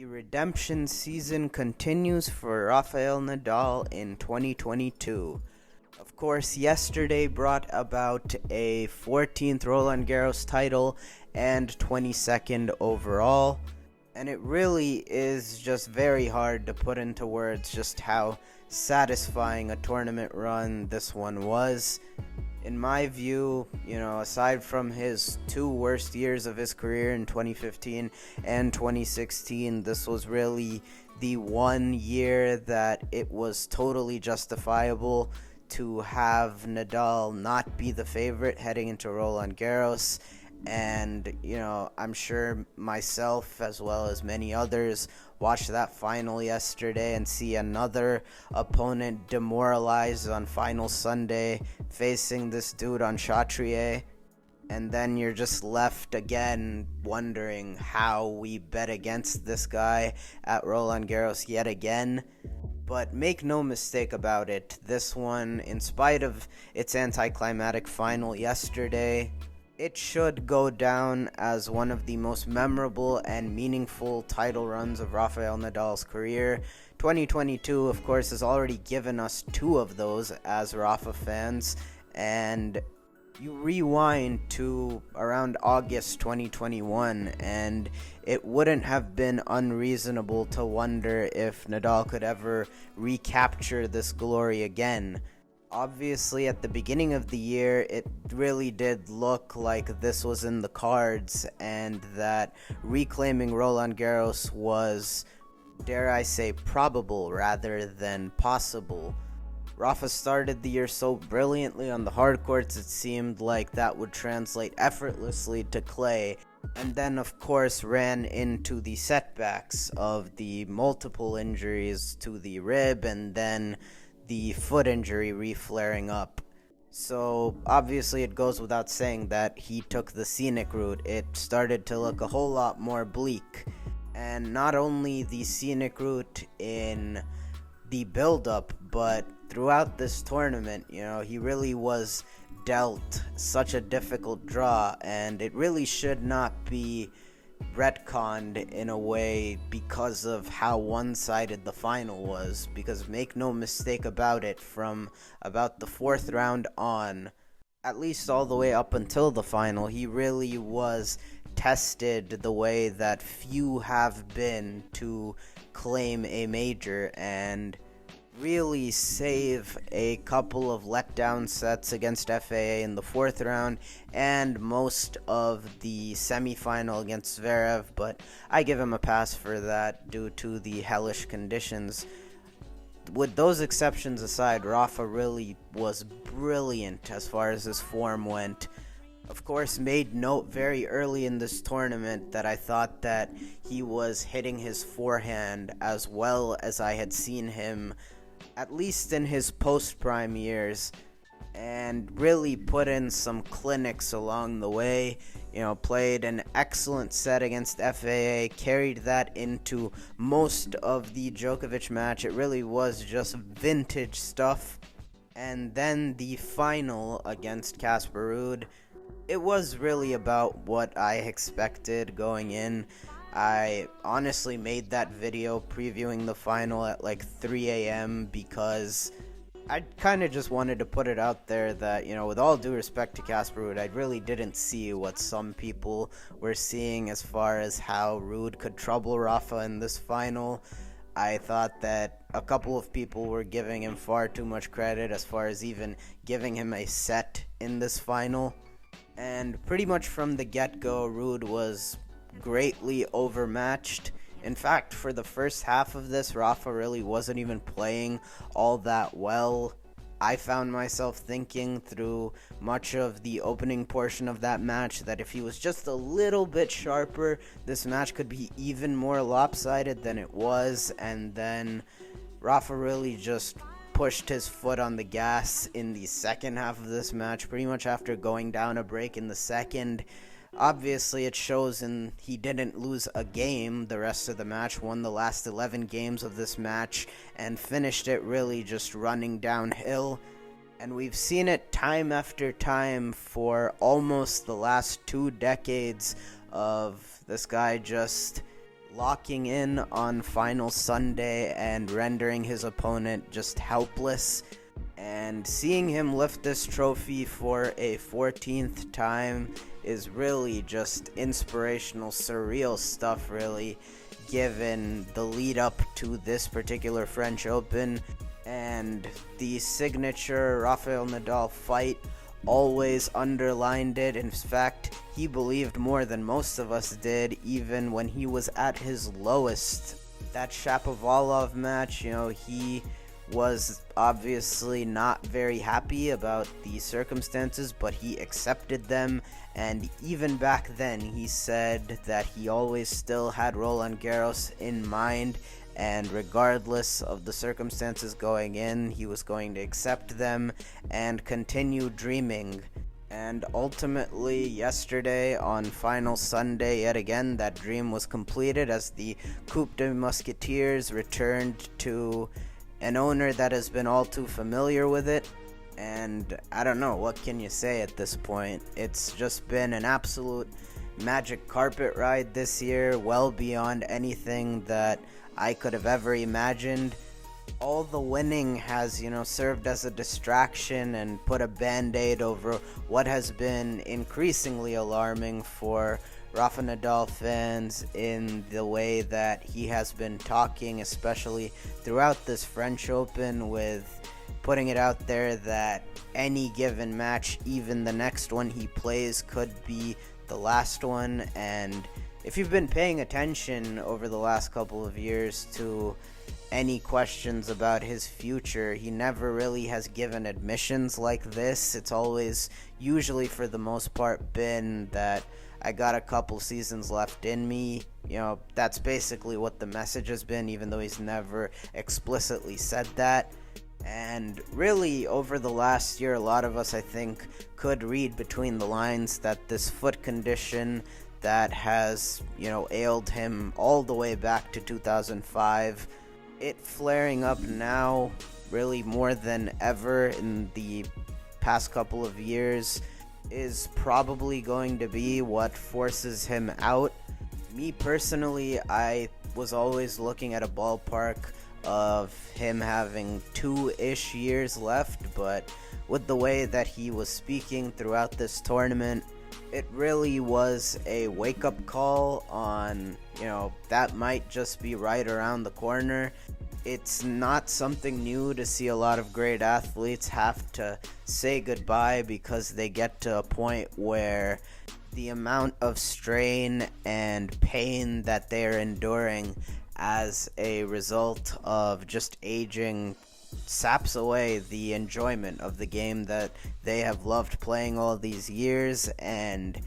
The redemption season continues for Rafael Nadal in 2022. Of course, yesterday brought about a 14th Roland Garros title and 22nd overall, and it really is just very hard to put into words just how satisfying a tournament run this one was. In my view, aside from his two worst years of his career in 2015 and 2016, this was really the one year that it was totally justifiable to have Nadal not be the favorite heading into Roland Garros. And, I'm sure myself, as well as many others, watched that final yesterday and see another opponent demoralized on final Sunday facing this dude on Chatrier. And then you're just left again wondering how we bet against this guy at Roland Garros yet again. But make no mistake about it, this one, in spite of its anticlimactic final yesterday, it should go down as one of the most memorable and meaningful title runs of Rafael Nadal's career. 2022, of course, has already given us two of those as Rafa fans, and you rewind to around August 2021, and it wouldn't have been unreasonable to wonder if Nadal could ever recapture this glory again. Obviously, at the beginning of the year, it really did look like this was in the cards and that reclaiming Roland Garros was, dare I say, probable rather than possible. Rafa started the year so brilliantly on the hard courts, it seemed like that would translate effortlessly to clay, and then of course ran into the setbacks of the multiple injuries to the rib and then the foot injury re-flaring up. So obviously it goes without saying that he took the scenic route. It started to look a whole lot more bleak. And not only the scenic route in the build-up, but throughout this tournament, he really was dealt such a difficult draw, and it really should not be retconned in a way because of how one-sided the final was, because make no mistake about it, from about the fourth round on, at least all the way up until the final, he really was tested the way that few have been to claim a major and really save a couple of letdown sets against FAA in the fourth round and most of the semifinal against Zverev, but I give him a pass for that due to the hellish conditions. With those exceptions aside, Rafa really was brilliant as far as his form went. Of course, made note very early in this tournament that I thought that he was hitting his forehand as well as I had seen him at least in his post-prime years, and really put in some clinics along the way. Played an excellent set against FAA, carried that into most of the Djokovic match. It really was just vintage stuff. And then the final against Casper Ruud, it was really about what I expected going in. I honestly made that video previewing the final at like 3 a.m. because I kind of just wanted to put it out there that, with all due respect to Casper Ruud, I really didn't see what some people were seeing as far as how Ruud could trouble Rafa in this final. I thought that a couple of people were giving him far too much credit as far as even giving him a set in this final. And pretty much from the get-go, Ruud was greatly overmatched. In fact, for the first half of this, Rafa really wasn't even playing all that well. I found myself thinking through much of the opening portion of that match that if he was just a little bit sharper, this match could be even more lopsided than it was. And then Rafa really just pushed his foot on the gas in the second half of this match, pretty much after going down a break in the second. Obviously, it shows he didn't lose a game the rest of the match, won the last 11 games of this match, and finished it really just running downhill. And we've seen it time after time for almost the last 2 decades of this guy just locking in on final Sunday and rendering his opponent just helpless. And seeing him lift this trophy for a 14th time is really just inspirational, surreal stuff, really, given the lead up to this particular French Open. And the signature Rafael Nadal fight always underlined it. In fact, he believed more than most of us did, even when he was at his lowest. That Shapovalov match, he was obviously not very happy about the circumstances, but he accepted them. And even back then, he said that he always still had Roland Garros in mind, and regardless of the circumstances going in, he was going to accept them and continue dreaming. And ultimately, yesterday on final Sunday, yet again, that dream was completed as the Coupe de Musketeers returned to an owner that has been all too familiar with it. And I don't know, what can you say at this point? It's just been an absolute magic carpet ride this year, well beyond anything that I could have ever imagined. All the winning has, served as a distraction and put a band-aid over what has been increasingly alarming for Rafa Nadal fans in the way that he has been talking, especially throughout this French Open, with putting it out there that any given match, even the next one he plays, could be the last one. And if you've been paying attention over the last couple of years to any questions about his future, he never really has given admissions like this. It's always, usually for the most part, been that I got a couple seasons left in me. That's basically what the message has been, even though he's never explicitly said that. And really, over the last year, a lot of us, I think, could read between the lines that this foot condition that has, ailed him all the way back to 2005, it flaring up now really more than ever in the past couple of years, is probably going to be what forces him out. Me personally, I was always looking at a ballpark of him having 2-ish years left, but with the way that he was speaking throughout this tournament, it really was a wake-up call on, that might just be right around the corner. It's not something new to see a lot of great athletes have to say goodbye because they get to a point where the amount of strain and pain that they are enduring as a result of just aging saps away the enjoyment of the game that they have loved playing all these years. And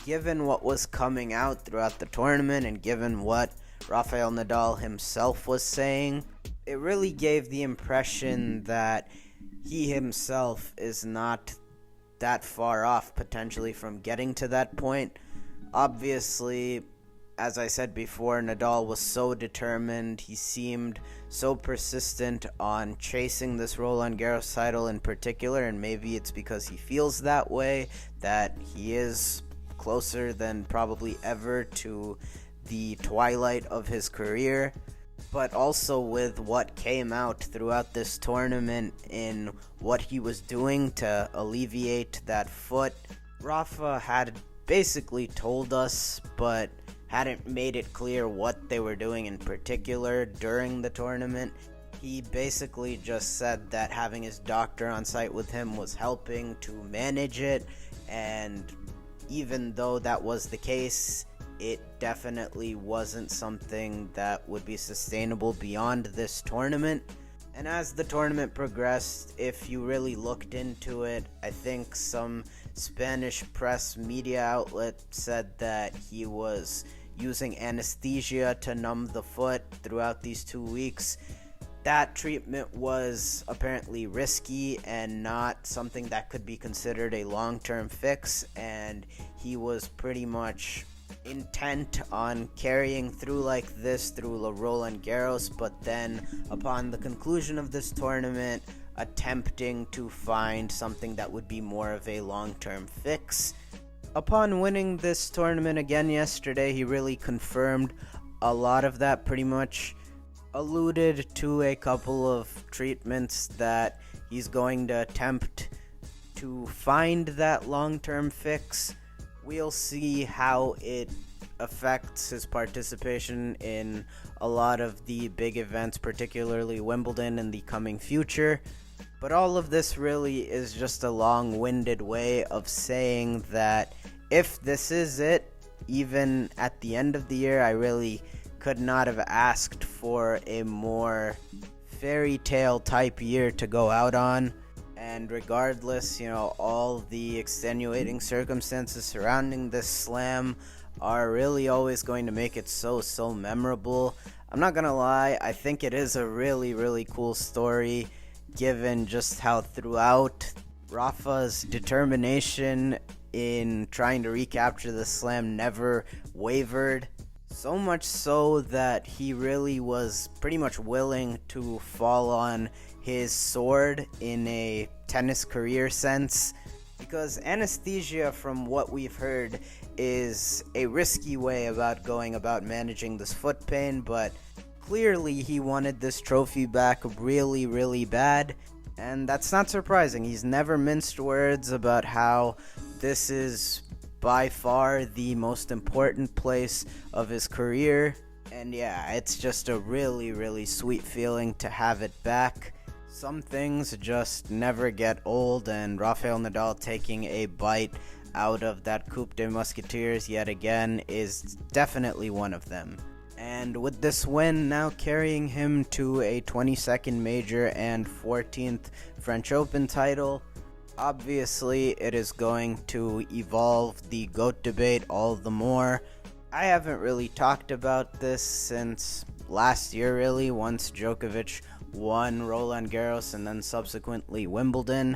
given what was coming out throughout the tournament, and given what Rafael Nadal himself was saying, it really gave the impression that he himself is not that far off potentially from getting to that point. Obviously, as I said before, Nadal was so determined. He seemed so persistent on chasing this Roland Garros title in particular, and maybe it's because he feels that way, that he is closer than probably ever to the twilight of his career. But also with what came out throughout this tournament in what he was doing to alleviate that foot, Rafa had basically told us, but hadn't made it clear what they were doing in particular during the tournament. He basically just said that having his doctor on site with him was helping to manage it, and even though that was the case, it definitely wasn't something that would be sustainable beyond this tournament. And as the tournament progressed, if you really looked into it, I think some Spanish press media outlet said that he was using anesthesia to numb the foot throughout these 2 weeks. That treatment was apparently risky and not something that could be considered a long-term fix, and he was pretty much intent on carrying through like this through Roland Garros, but then upon the conclusion of this tournament, attempting to find something that would be more of a long-term fix. Upon winning this tournament again yesterday, he really confirmed a lot of that pretty much alluded to a couple of treatments that he's going to attempt to find that long-term fix. We'll see how it affects his participation in a lot of the big events, particularly Wimbledon, in the coming future. But all of this really is just a long-winded way of saying that if this is it, even at the end of the year, I really could not have asked for a more fairy tale type year to go out on. And regardless, all the extenuating circumstances surrounding this slam are really always going to make it so memorable. I'm not gonna lie, I think it is a really cool story, given just how throughout Rafa's determination in trying to recapture the slam never wavered. So much so that he really was pretty much willing to fall on his sword in a tennis career sense, because anesthesia, from what we've heard, is a risky way about going about managing this foot pain, but clearly he wanted this trophy back really bad, and that's not surprising. He's never minced words about how this is by far the most important place of his career, and yeah, it's just a really sweet feeling to have it back. Some things just never get old, and Rafael Nadal taking a bite out of that Coupe des Musketeers yet again is definitely one of them. And with this win now carrying him to a 22nd major and 14th French Open title, obviously it is going to evolve the GOAT debate all the more. I haven't really talked about this since last year, really, once Djokovic won Roland Garros and then subsequently Wimbledon.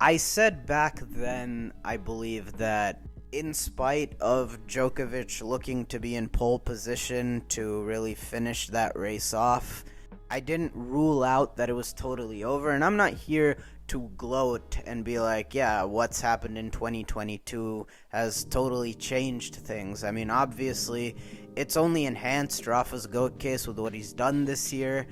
I said back then, I believe, that in spite of Djokovic looking to be in pole position to really finish that race off, I didn't rule out that it was totally over. And I'm not here to gloat and be like, yeah, what's happened in 2022 has totally changed things. I mean, obviously, it's only enhanced Rafa's GOAT case with what he's done this year,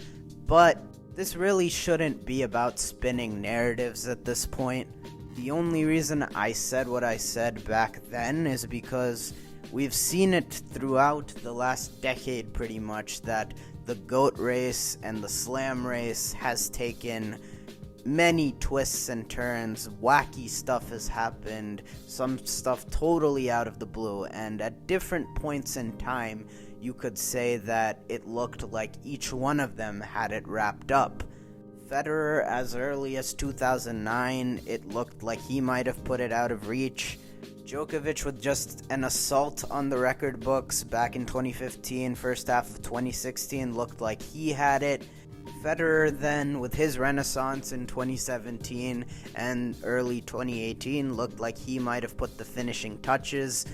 but this really shouldn't be about spinning narratives at this point. The only reason I said what I said back then is because we've seen it throughout the last decade pretty much, that the GOAT race and the Slam race has taken many twists and turns. Wacky stuff has happened, some stuff totally out of the blue, and at different points in time, you could say that it looked like each one of them had it wrapped up. Federer, as early as 2009, it looked like he might have put it out of reach. Djokovic with just an assault on the record books back in 2015, first half of 2016, looked like he had it. Federer then, with his renaissance in 2017 and early 2018, looked like he might have put the finishing touches.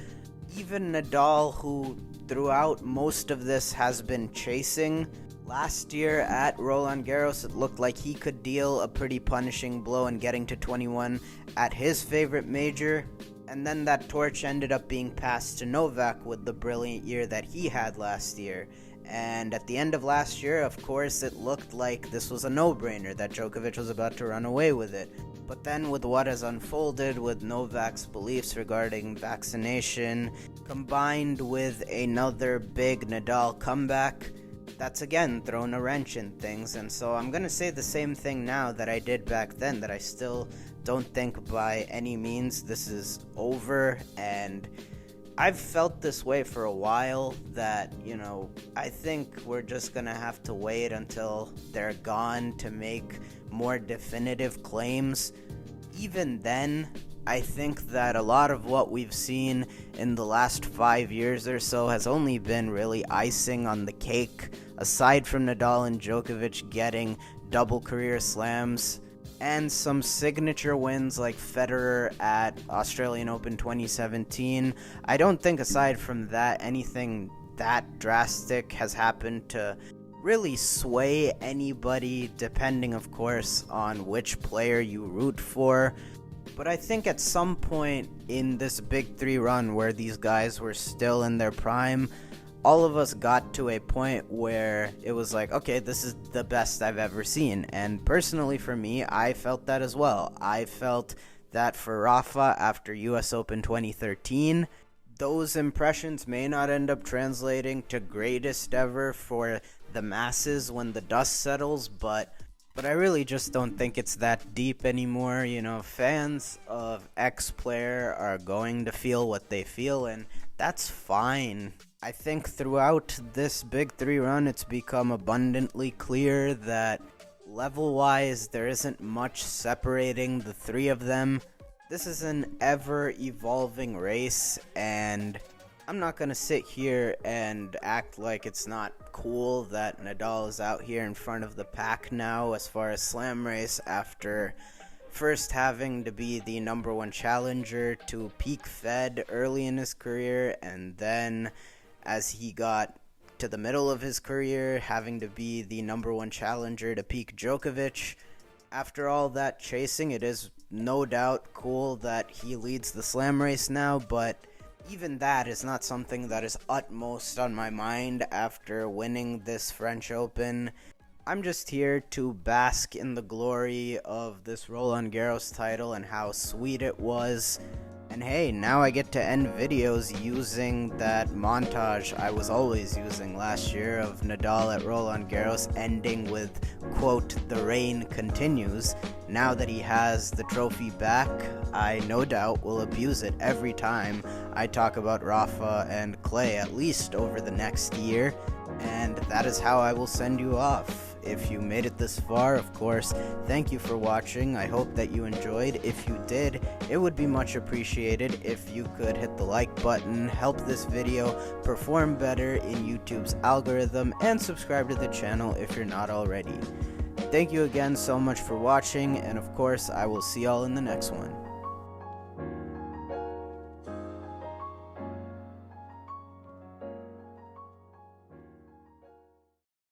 Even Nadal, who throughout most of this has been chasing, last year at Roland Garros, it looked like he could deal a pretty punishing blow in getting to 21 at his favorite major. And then that torch ended up being passed to Novak with the brilliant year that he had last year. And at the end of last year, of course, it looked like this was a no-brainer, that Djokovic was about to run away with it. But then with what has unfolded with Novak's beliefs regarding vaccination, combined with another big Nadal comeback, that's again thrown a wrench in things. And so I'm going to say the same thing now that I did back then, that I still don't think by any means this is over. And I've felt this way for a while, that, I think we're just going to have to wait until they're gone to make more definitive claims. Even then, I think that a lot of what we've seen in the last 5 years or so has only been really icing on the cake, aside from Nadal and Djokovic getting double career slams and some signature wins like Federer at Australian Open 2017. I don't think aside from that, anything that drastic has happened to really sway anybody, depending of course on which player you root for. But I think at some point in this Big Three run where these guys were still in their prime, all of us got to a point where it was like, okay, this is the best I've ever seen. And personally for me, I felt that as well. I felt that for Rafa after US Open 2013, those impressions may not end up translating to greatest ever for the masses when the dust settles, but I really just don't think it's that deep anymore. You know, fans of X player are going to feel what they feel, and that's fine. I think throughout this Big Three run, it's become abundantly clear that level-wise, there isn't much separating the three of them. This is an ever-evolving race, and I'm not going to sit here and act like it's not cool that Nadal is out here in front of the pack now as far as slam race after first having to be the number one challenger to peak Fed early in his career, and then as he got to the middle of his career having to be the number one challenger to peak Djokovic. After all that chasing, it is no doubt cool that he leads the slam race now, but even that is not something that is utmost on my mind after winning this French Open. I'm just here to bask in the glory of this Roland Garros title and how sweet it was. And hey, now I get to end videos using that montage I was always using last year of Nadal at Roland Garros ending with, quote, "the reign continues." Now that he has the trophy back, I no doubt will abuse it every time I talk about Rafa and Clay, at least over the next year. And that is how I will send you off. If you made it this far, of course, thank you for watching. I hope that you enjoyed. If you did, it would be much appreciated if you could hit the like button, help this video perform better in YouTube's algorithm, and subscribe to the channel if you're not already. Thank you again so much for watching, and of course, I will see y'all in the next one.